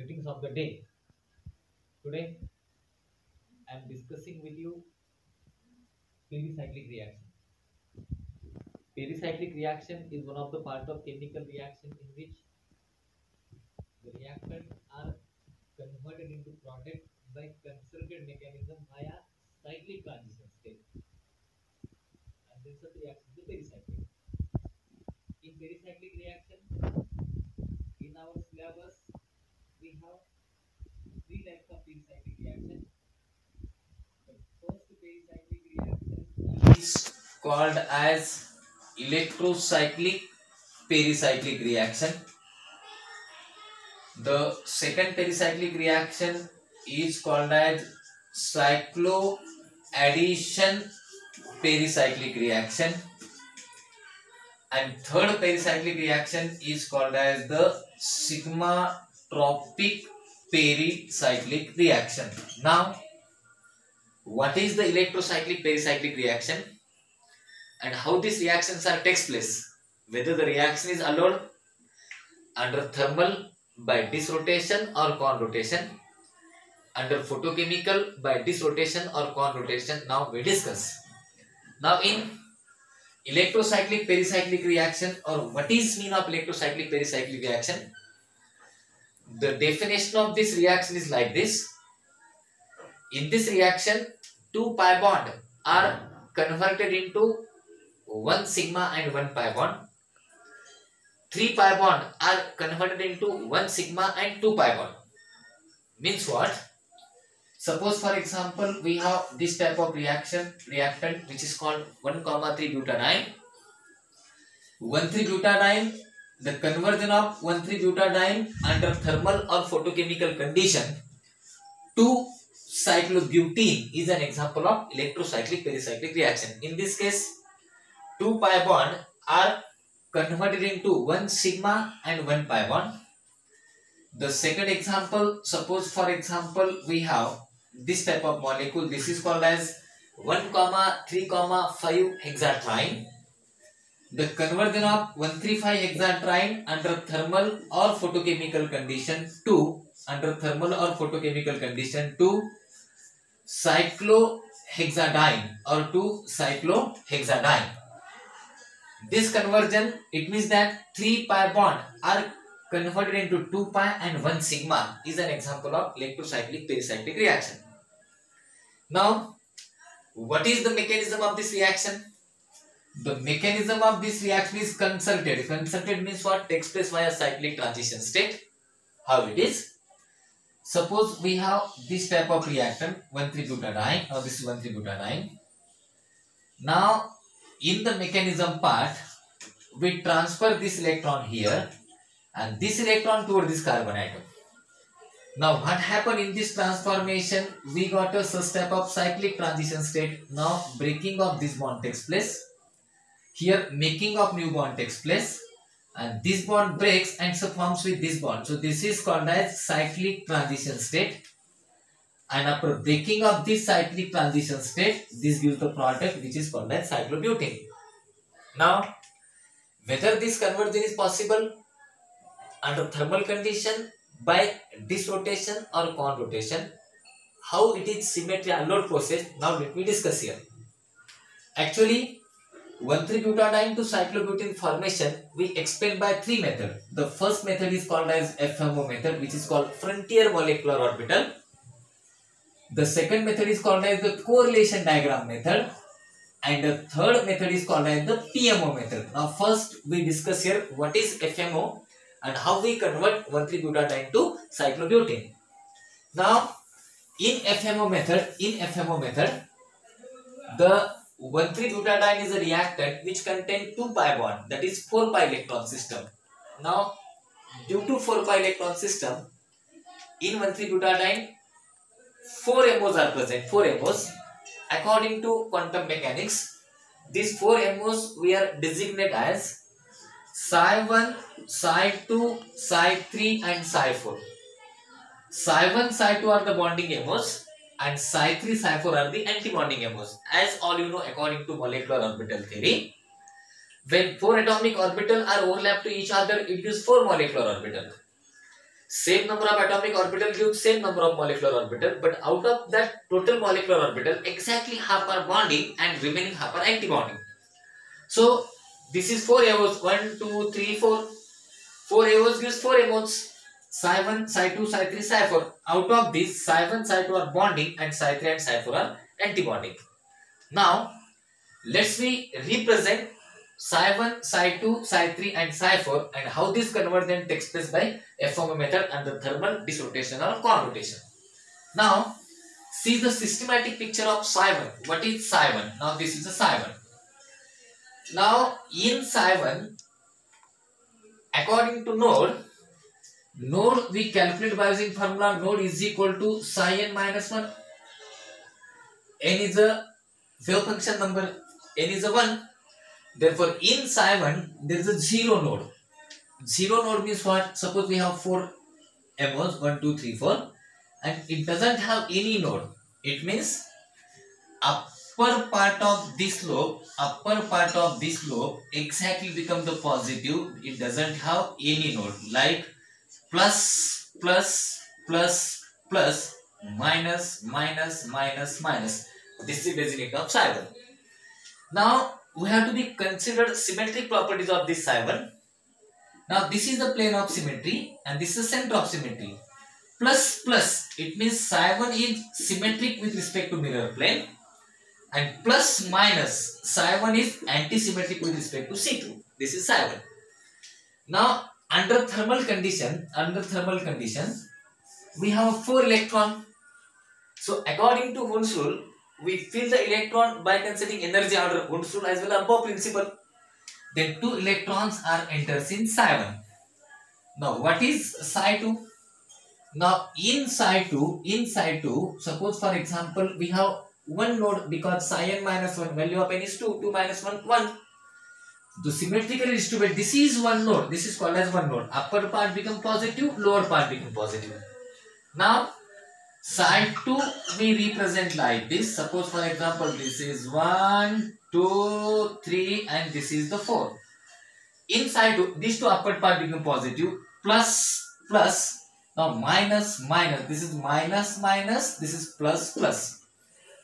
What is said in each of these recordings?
Greetings of the day. Today I am discussing with you pericyclic reaction. Pericyclic reaction is one of the part of chemical reaction in which the reactants are converted into product by concerted mechanism via cyclic transition state. And this is the reaction is pericyclic. In pericyclic reaction, in our syllabus, we have three types of pericyclic reaction. The first pericyclic reaction is called as electrocyclic pericyclic reaction. The second pericyclic reaction is called as cycloaddition pericyclic reaction, and third pericyclic reaction is called as the sigmatropic pericyclic reaction. Now, what is the electrocyclic pericyclic reaction and how these reactions are takes place? Whether the reaction is allowed under thermal by disrotation or conrotation, under photochemical by disrotation or conrotation. Now we discuss. Now in electrocyclic pericyclic reaction, or what is mean of electrocyclic pericyclic reaction? The definition of this reaction is like this. In this reaction, two pi bond are converted into one sigma and one pi bond. 3 pi bond are converted into 1 sigma and 2 pi bond. Means what? Suppose for example we have this type of reactant which is called 1,3-butadiene. 1,3-butadiene, the conversion of 1,3-butadiene under thermal or photochemical condition to cyclobutene is an example of electrocyclic pericyclic reaction. In this case, 2 pi bond are converted into 1 sigma and 1 pi bond. The second example, suppose for example we have this type of molecule. This is called as 1,3,5 hexatriene. The conversion of 1,3,5 hexatriene under thermal or photochemical condition to cyclohexadiene or to cyclohexadiene. This conversion, it means that 3 pi bond are converted into 2 pi and 1 sigma is an example of electrocyclic pericyclic reaction. Now, what is the mechanism of this reaction? The mechanism of this reaction is concerted. Concerted means what? Takes place via cyclic transition state. How it is? Suppose we have this type of reactant 1,3-butadiene, or this is 1,3-butadiene. Now, in the mechanism part, we transfer this electron here and this electron toward this carbon atom. Now what happened in this transformation? We got a such type of cyclic transition state. Now breaking of this bond takes place. Here making of new bond takes place, and this bond breaks and so forms with this bond. So this is called as cyclic transition state. And after breaking of this cyclic transition state, this gives the product which is called as cyclobutane. Now, whether this conversion is possible under thermal condition by disrotation or conrotation, how it is symmetry allowed process, now let me discuss here. Actually, 1,3-butadiene to cyclobutane formation we explain by three methods. The first method is called as FMO method, which is called frontier molecular orbital. The second method is called as the correlation diagram method, and the third method is called as the PMO method. Now first we discuss here what is FMO and how we convert 1,3-butadiene to cyclobutane. Now in FMO method, the 1,3-butadiene is a reactant which contains 2 pi bond, that is 4 pi electron system. Now due to 4 pi electron system, in 1,3-butadiene 4 MOs are present, 4 MOs. According to quantum mechanics, these 4 MOs we are designate as Psi1, Psi2, Psi3 and Psi4. Psi1, Psi2 are the bonding MOs and Psi3, Psi4 are the anti-bonding MOs. As all you know, according to molecular orbital theory, when 4 atomic orbitals are overlapped to each other, it gives 4 molecular orbitals. Same number of atomic orbital gives same number of molecular orbital, but out of that total molecular orbital, exactly half are bonding and remaining half are anti-bonding. So this is 4 AOs, 1, 2, 3, 4. 4 AOs gives 4 MOs. Psi 1, Psi 2, Psi 3, Psi 4. Out of these, Psi 1, Psi 2 are bonding and Psi 3 and Psi 4 are anti-bonding. Now, let's we represent Psi 1, Psi 2, Psi 3 and Psi 4 and how this conversion takes place by FOMO method under thermal disrotation or conrotation. Now, see the systematic picture of Psi 1. What is Psi 1? Now, this is a Psi 1. Now, in Psi 1, according to node we calculate by using formula node is equal to psi n minus 1. N is a wave function number, n is a 1. Therefore, in psi 1, there is a 0 node. 0 node means what? Suppose we have 4 MOs, 1, 2, 3, 4, and it doesn't have any node. It means upper part of this lobe exactly become the positive. It doesn't have any node, like plus, plus, plus, plus, minus, minus, minus, minus. This is the designation of psi 1. Now, we have to be considered symmetric properties of this psi 1. Now, this is the plane of symmetry and this is the center of symmetry. Plus, plus, it means psi 1 is symmetric with respect to mirror plane. And plus minus, psi 1 is anti-symmetric with respect to C2. This is psi 1. Now, under thermal condition, we have 4 electron. So, according to Hund's rule, we fill the electron by considering energy order Hund's rule as well as Bohr principle. Then 2 electrons are enters in psi 1. Now, what is psi 2? Now, in psi 2, suppose for example, we have one node because psi n minus 1, value of n is 2, 2 minus 1, 1. To symmetrically distribute, this is one node, this is called as one node. Upper part become positive, lower part become positive. Now, psi 2 we represent like this. Suppose for example, this is 1, 2, 3 and this is the 4. In psi 2, these two upper part become positive, plus, plus. Now, minus, minus, this is minus, minus, this is plus, plus.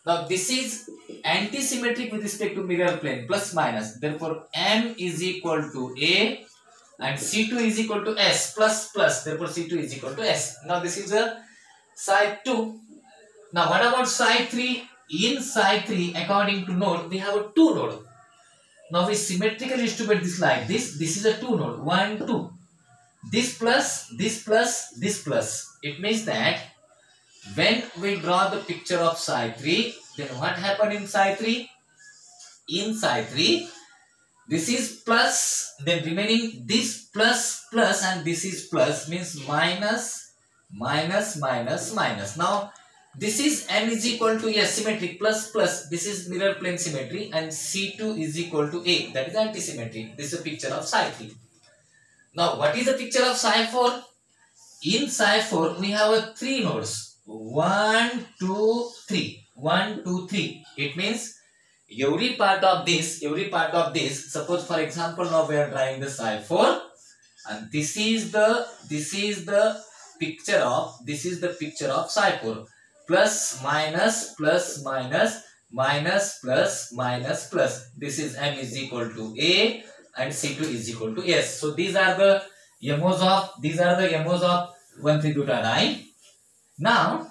Now, this is anti-symmetric with respect to mirror plane, plus minus. Therefore, M is equal to A and C2 is equal to S, plus plus. Therefore, C2 is equal to S. Now, this is a psi 2. Now, what about psi 3? In psi 3, according to node, we have a 2 node. Now, we symmetrically distribute this like this. This is a 2 node, 1, 2. This plus, this plus, this plus. It means that when we draw the picture of psi 3, then what happened in psi 3? In psi 3, this is plus, then remaining this plus, plus and this is plus, means minus, minus, minus, minus. Now, this is M is equal to S, symmetric, plus, plus, this is mirror plane symmetry and C2 is equal to A, that is anti-symmetry. This is a picture of psi 3. Now, what is the picture of psi 4? In psi 4, we have a 3 nodes. 1, 2, 3. 1, 2, 3. It means every part of this, suppose for example, now we are drawing the psi 4 and this is the picture of psi 4. Plus, minus, plus, minus, minus, plus, minus, plus. This is M is equal to A and C2 is equal to S. So these are the MOs of 1, 3, 2, 9. Now,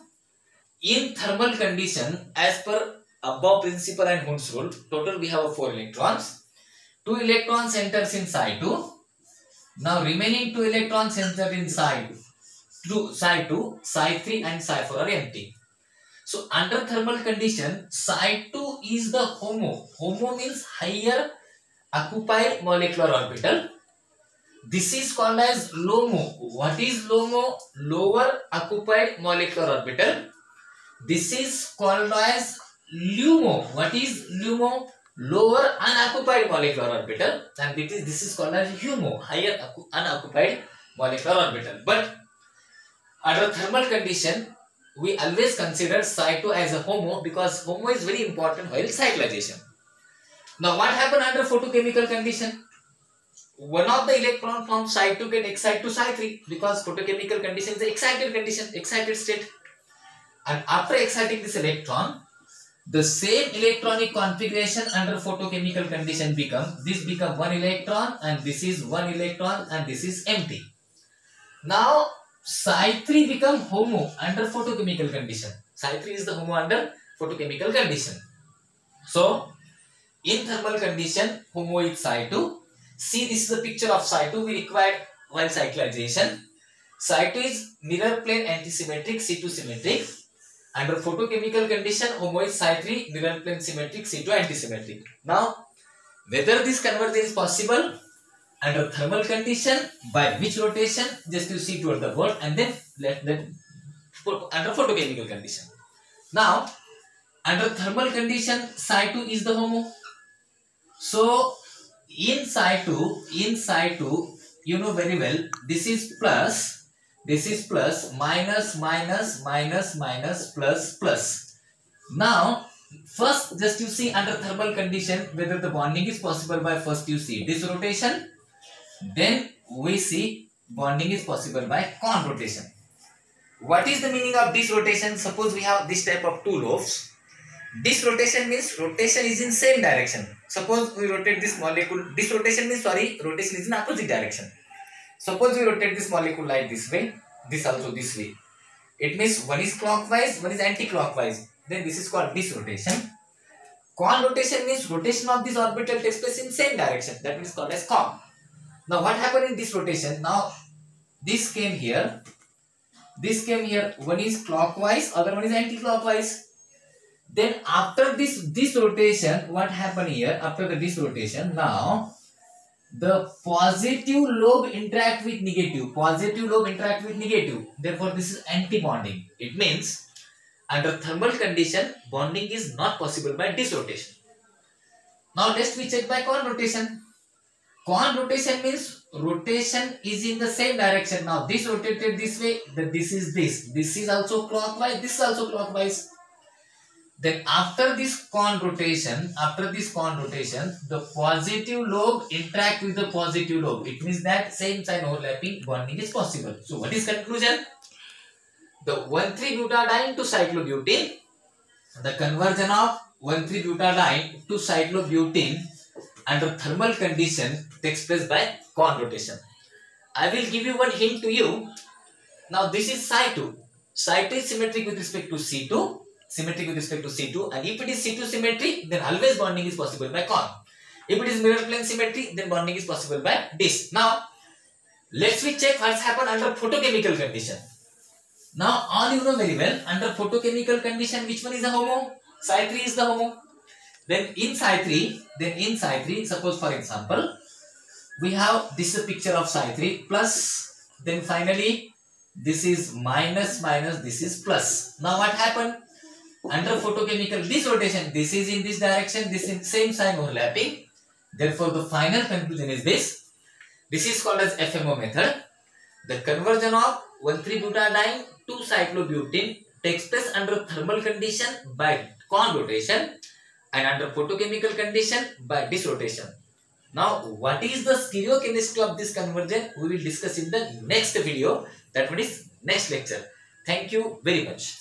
in thermal condition, as per above principle and Hund's rule, total we have 4 electrons. 2 electrons enters in psi 2. Now, remaining 2 electrons enter in psi 2, psi 3 and psi 4 are empty. So, under thermal condition, psi 2 is the HOMO. HOMO means higher occupied molecular orbital. This is called as LOMO. What is LOMO? Lower occupied molecular orbital. This is called as LUMO. What is LUMO? Lower unoccupied molecular orbital. And this is called as HUMO, higher unoccupied molecular orbital. But under thermal condition, we always consider psi 2 as a HOMO because HOMO is very important while cyclization. Now, what happened under photochemical condition? one of the electron from Psi2 get excited to Psi3 because photochemical condition is the excited condition, excited state. And after exciting this electron, the same electronic configuration under photochemical condition become one electron, and this is one electron, and this is empty. Now Psi3 become HOMO under photochemical condition. Psi3 is the HOMO under photochemical condition. So in thermal condition, HOMO is Psi2. See, this is a picture of Psi2 we required while cyclization. Psi2 is mirror plane antisymmetric, C2 symmetric. Under photochemical condition, HOMO is Psi3, mirror plane symmetric, C2 antisymmetric. Now, whether this conversion is possible under thermal condition, by which rotation, just you see toward the word, and then let that under photochemical condition. Now, under thermal condition, Psi2 is the HOMO. So in Psi2, you know very well, this is plus, minus, plus. Now first just you see under thermal condition whether the bonding is possible by, first you see this rotation, then we see bonding is possible by con rotation. What is the meaning of this rotation? Suppose we have this type of two lobes. This rotation means rotation is in same direction. Suppose we rotate this molecule. This rotation means, rotation is in opposite direction. Suppose we rotate this molecule like this way, this also this way. It means one is clockwise, one is anti-clockwise. Then this is called this rotation. Con rotation means rotation of this orbital takes place in same direction. That means called as con. Now what happened in this rotation? Now this came here. One is clockwise, other one is anti-clockwise. Then after this rotation, what happened here? After this rotation, now the positive lobe interact with negative. Therefore, this is anti-bonding. It means under thermal condition, bonding is not possible by this rotation. Now let's we check by con rotation. Con rotation means rotation is in the same direction. Now this rotated this way, then this is this. This is also clockwise, this is also clockwise. Then after this con rotation, the positive lobe interact with the positive lobe. It means that same sign overlapping bonding is possible. So what is conclusion? The 1,3-butadiene to cyclobutene, the conversion of 1,3-butadiene to cyclobutene under thermal condition takes place by con rotation. I will give you one hint to you. Now this is Psi2. Psi2 is symmetric with respect to C2. And if it is C2 symmetry, then always bonding is possible by con. If it is mirror plane symmetry, then bonding is possible by this. Now let's we check what's happened under photochemical condition. Now all you know very well, under photochemical condition, which one is the HOMO? Psi3 is the HOMO. Then in Psi3, suppose for example, we have this is a picture of Psi3 plus, then finally this is minus, this is plus. Now what happened? Under photochemical, this rotation, this is in this direction, this is same sign overlapping. Therefore, the final conclusion is this. This is called as FMO method. The conversion of 1,3-butadiene to cyclobutene takes place under thermal condition by con rotation and under photochemical condition by this rotation. Now, what is the stereochemistry of this conversion? We will discuss in the next video. That one is next lecture. Thank you very much.